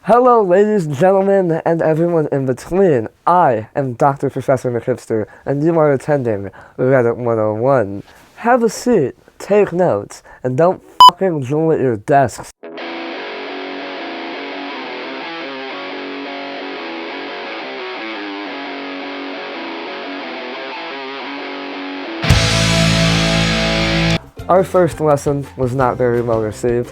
Hello, ladies, gentlemen, and everyone in between. I am Dr. Professor McHIPSTER, and you are attending Reddit 101. Have a seat, take notes, and don't fucking drool at your desks. Our first lesson was not very well received,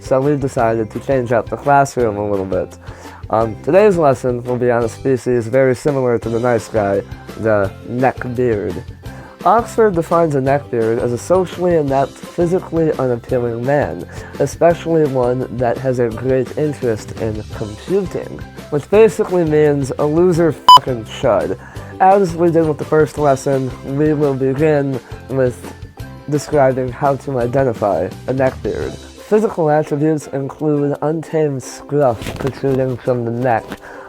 so we decided to change up the classroom a little bit. Today's lesson will be on a species very similar to the nice guy, the neckbeard. Oxford defines a neckbeard as a socially inept, physically unappealing man, especially one that has a great interest in computing, which basically means a loser fucking chud. As we did with the first lesson, we will begin with describing how to identify a neckbeard. Physical attributes include untamed scruff protruding from the neck,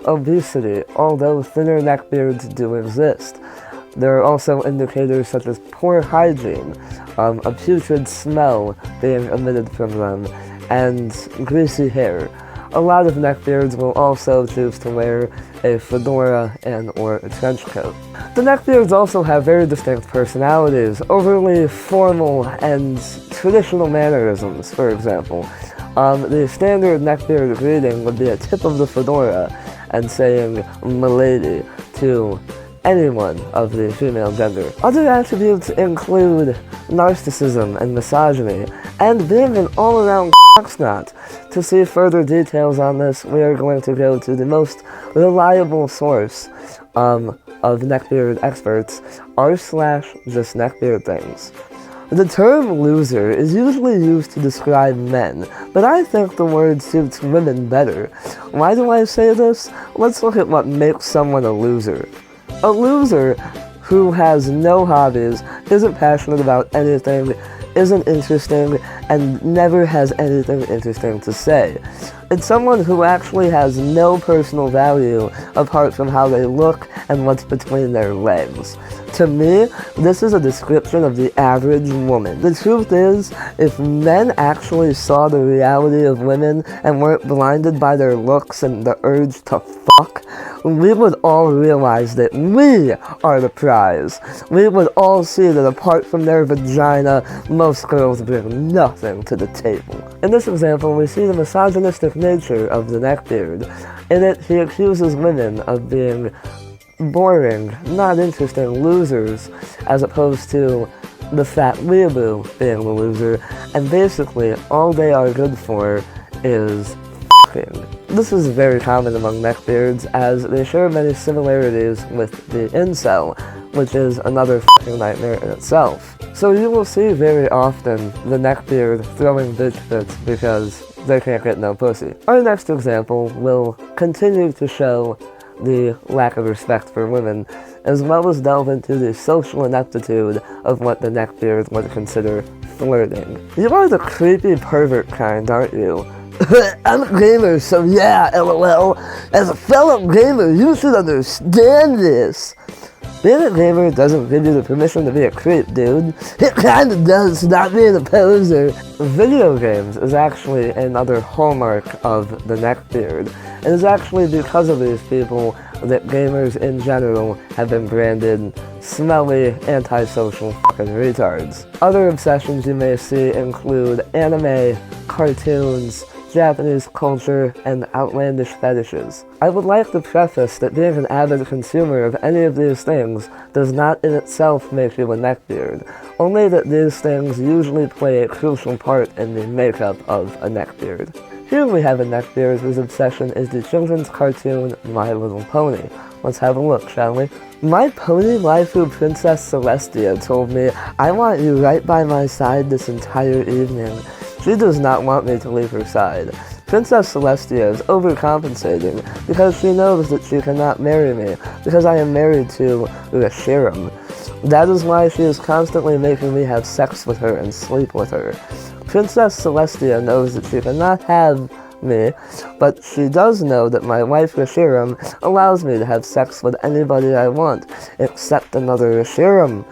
obesity, although thinner neckbeards do exist. There are also indicators such as poor hygiene, a putrid smell being emitted from them, and greasy hair. A lot of neckbeards will also choose to wear a fedora and/or a trench coat. The neckbeards also have very distinct personalities, overly formal and traditional mannerisms, for example. The standard neckbeard greeting would be a tip of the fedora and saying "milady" to anyone of the female gender. Other attributes include narcissism and misogyny, and being an all-around cocksnot. To see further details on this, we are going to go to the most reliable source of neckbeard experts, r/justneckbeardthings. The term loser is usually used to describe men, but I think the word suits women better. Why do I say this? Let's look at what makes someone a loser. A loser who has no hobbies, isn't passionate about anything, isn't interesting, and never has anything interesting to say. It's someone who actually has no personal value apart from how they look and what's between their legs. To me, this is a description of the average woman. The truth is, if men actually saw the reality of women and weren't blinded by their looks and the urge to fuck, we would all realize that we are the prize. We would all see that apart from their vagina, most girls bring nothing to the table. In this example, we see the misogynistic nature of the neckbeard. In it, he accuses women of being boring, not interesting losers, as opposed to the fat weeaboo being the loser, and basically all they are good for is fucking. This is very common among neckbeards, as they share many similarities with the incel, which is another fucking nightmare in itself. So you will see very often the neckbeard throwing bitch fits because they can't get no pussy. Our next example will continue to show the lack of respect for women, as well as delve into the social ineptitude of what the neckbeard would consider flirting. You are the creepy pervert kind, aren't you? I'm a gamer, so yeah, lol. As a fellow gamer, you should understand this. Being a gamer doesn't give you the permission to be a creep, dude. It kinda does, not being a poser. Video games is actually another hallmark of the neckbeard. It is actually because of these people that gamers in general have been branded smelly, antisocial fucking retards. Other obsessions you may see include anime, cartoons, Japanese culture, and outlandish fetishes. I would like to preface that being an avid consumer of any of these things does not in itself make you a neckbeard, only that these things usually play a crucial part in the makeup of a neckbeard. Here we have a neckbeard whose obsession is the children's cartoon My Little Pony. Let's have a look, shall we? My pony waifu Princess Celestia told me, "I want you right by my side this entire evening." She does not want me to leave her side. Princess Celestia is overcompensating because she knows that she cannot marry me because I am married to Reshiram. That is why she is constantly making me have sex with her and sleep with her. Princess Celestia knows that she cannot have me, but she does know that my wife Reshiram allows me to have sex with anybody I want, except another Reshiram.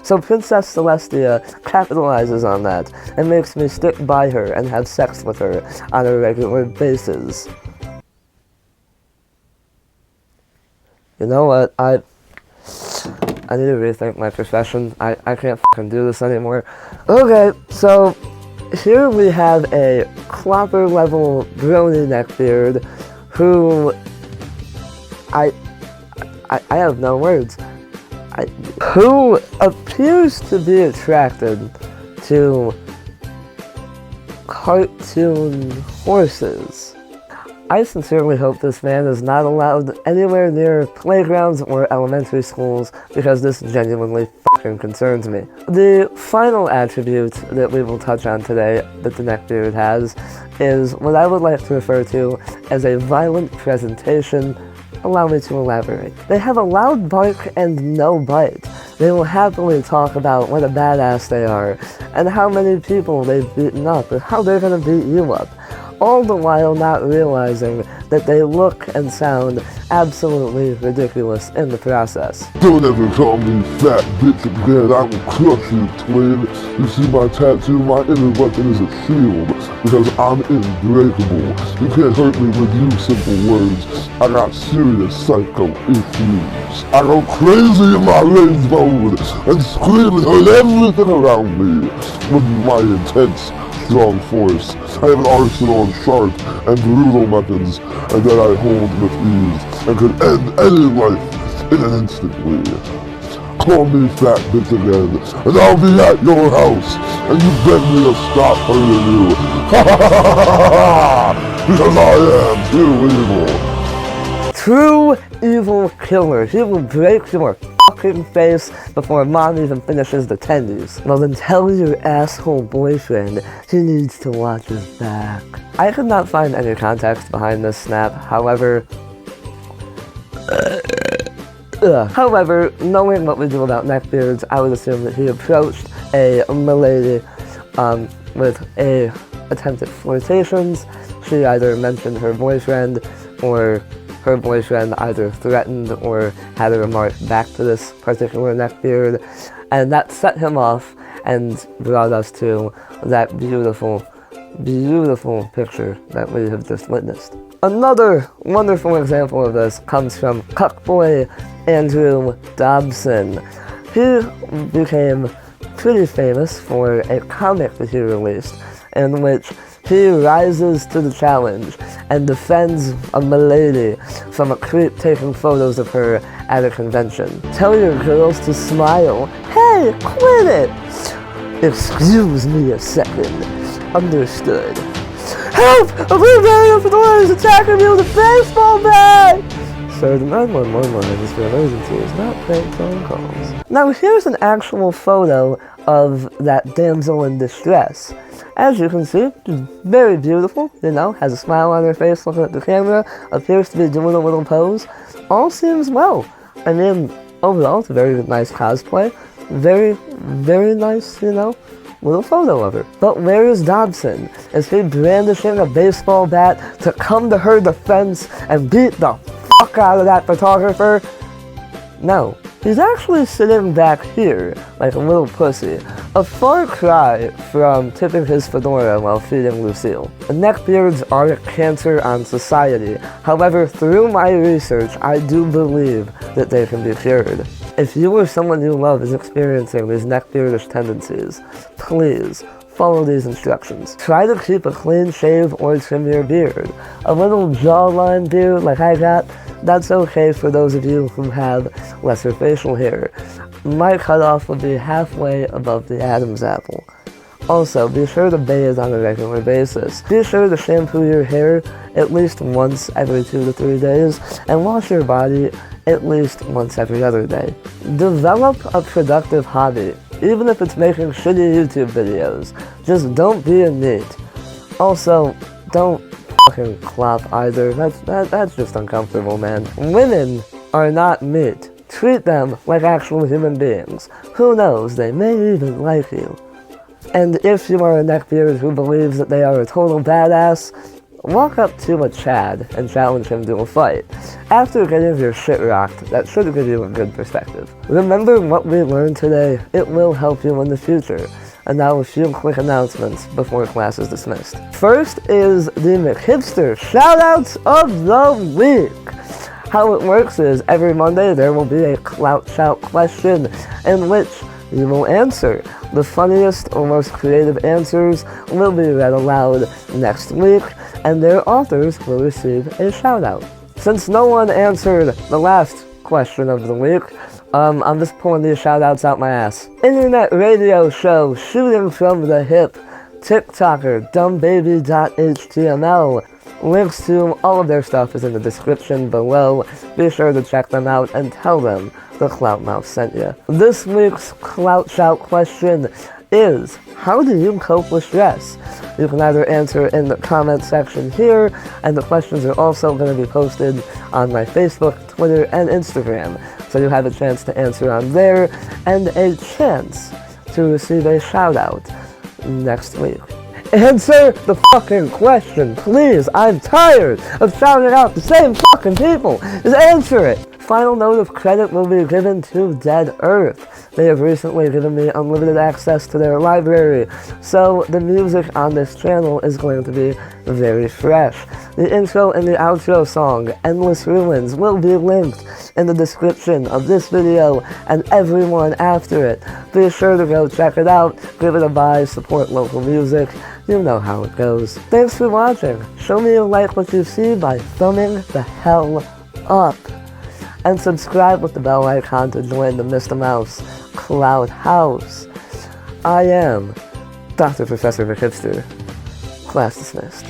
So Princess Celestia capitalizes on that and makes me stick by her and have sex with her on a regular basis. You know what? I need to rethink my profession. I can't fucking do this anymore. Okay, so here we have a clopper level brony neckbeard who I have no words. Who appears to be attracted to cartoon horses. I sincerely hope this man is not allowed anywhere near playgrounds or elementary schools because this genuinely fucking concerns me. The final attribute that we will touch on today that the neckbeard has is what I would like to refer to as a violent presentation. Allow me to elaborate. They have a loud bark and no bite. They will happily talk about what a badass they are, and how many people they've beaten up, and how they're gonna beat you up. All the while not realizing that they look and sound absolutely ridiculous in the process. Don't ever call me fat bitch again, I will crush you, twin. You see my tattoo, my inner weapon is a shield, because I'm unbreakable. You can't hurt me with you simple words. I got serious psycho issues. I go crazy in my rage mode, and scream and hurt everything around me with my intense strong force. I have an arsenal of sharp and brutal weapons, and that I hold with ease, and could end any life in an instant. Call me fat bitch again, and I'll be at your house, and you beg me to stop hurting you. Because I am too evil. True evil killer. He will break your fucking face before mom even finishes the tendies. Well then tell your asshole boyfriend he needs to watch his back. I could not find any context behind this snap, however, knowing what we do about neckbeards, I would assume that he approached a milady with a attempted flirtations. She either mentioned her boyfriend, or her boyfriend either threatened or had a remark back to this particular neckbeard, and that set him off and brought us to that beautiful, beautiful picture that we have just witnessed. Another wonderful example of this comes from cuckboy Andrew Dobson. He became pretty famous for a comic that he released in which he rises to the challenge and defends a milady from a creep taking photos of her at a convention. Tell your girls to smile. Hey, quit it! Excuse me a second. Understood. Help! A blue barrier for the door is attacking me with a baseball bat! Sir, the 911 line is for emergencies, not prank phone calls. Now here's an actual photo of that damsel in distress. As you can see, she's very beautiful, you know, has a smile on her face looking at the camera, appears to be doing a little pose. All seems well. I mean, overall, it's a very nice cosplay. Very, very nice, you know, little photo of her. But where is Dobson? Is he brandishing a baseball bat to come to her defense and beat the fuck out of that photographer? No. He's actually sitting back here, like a little pussy, a far cry from tipping his fedora while feeding Lucille. Neckbeards are a cancer on society. However, through my research, I do believe that they can be cured. If you or someone you love is experiencing these neckbeardish tendencies, please follow these instructions. Try to keep a clean shave or trim your beard. A little jawline beard like I got, that's okay for those of you who have lesser facial hair. My cutoff would be halfway above the Adam's apple. Also, be sure to bathe on a regular basis. Be sure to shampoo your hair at least once every 2 to 3 days, and wash your body at least once every other day. Develop a productive hobby, even if it's making shitty YouTube videos. Just don't be a NEET. Also, don't fucking clop either. That's just uncomfortable, man. Women are not meat. Treat them like actual human beings. Who knows, they may even like you. And if you are a neckbeard who believes that they are a total badass, walk up to a Chad and challenge him to a fight. After getting your shit rocked, that should give you a good perspective. Remember what we learned today, it will help you in the future. And now a few quick announcements before class is dismissed. First is the McHIPSTER Shoutouts of the Week. How it works is every Monday there will be a Clout Shout question in which you will answer. The funniest or most creative answers will be read aloud next week, and their authors will receive a shout-out. Since no one answered the last question of the week, I'm just pulling these shout-outs out my ass. Internet radio show Shooting from the Hip, TikToker dumbbaby.html. Links to all of their stuff is in the description below. Be sure to check them out and tell them the Clout Mouse sent you. This week's Clout Shout question is, how do you cope with stress? You can either answer in the comment section here, and the questions are also going to be posted on my Facebook, Twitter, and Instagram. So you have a chance to answer on there, and a chance to receive a shout out next week. Answer the fucking question, please. I'm tired of shouting out the same fucking people. Just answer it. Final note of credit will be given to Dead Earth. They have recently given me unlimited access to their library, so the music on this channel is going to be very fresh. The intro and the outro song, Endless Ruins, will be linked in the description of this video and every one after it. Be sure to go check it out, give it a buy, support local music. You know how it goes. Thanks for watching. Show me you like what you see by thumbing the hell up. And subscribe with the bell icon to join the Mr. Mouse Clout House. I am Dr. Professor McHIPSTER. Class dismissed.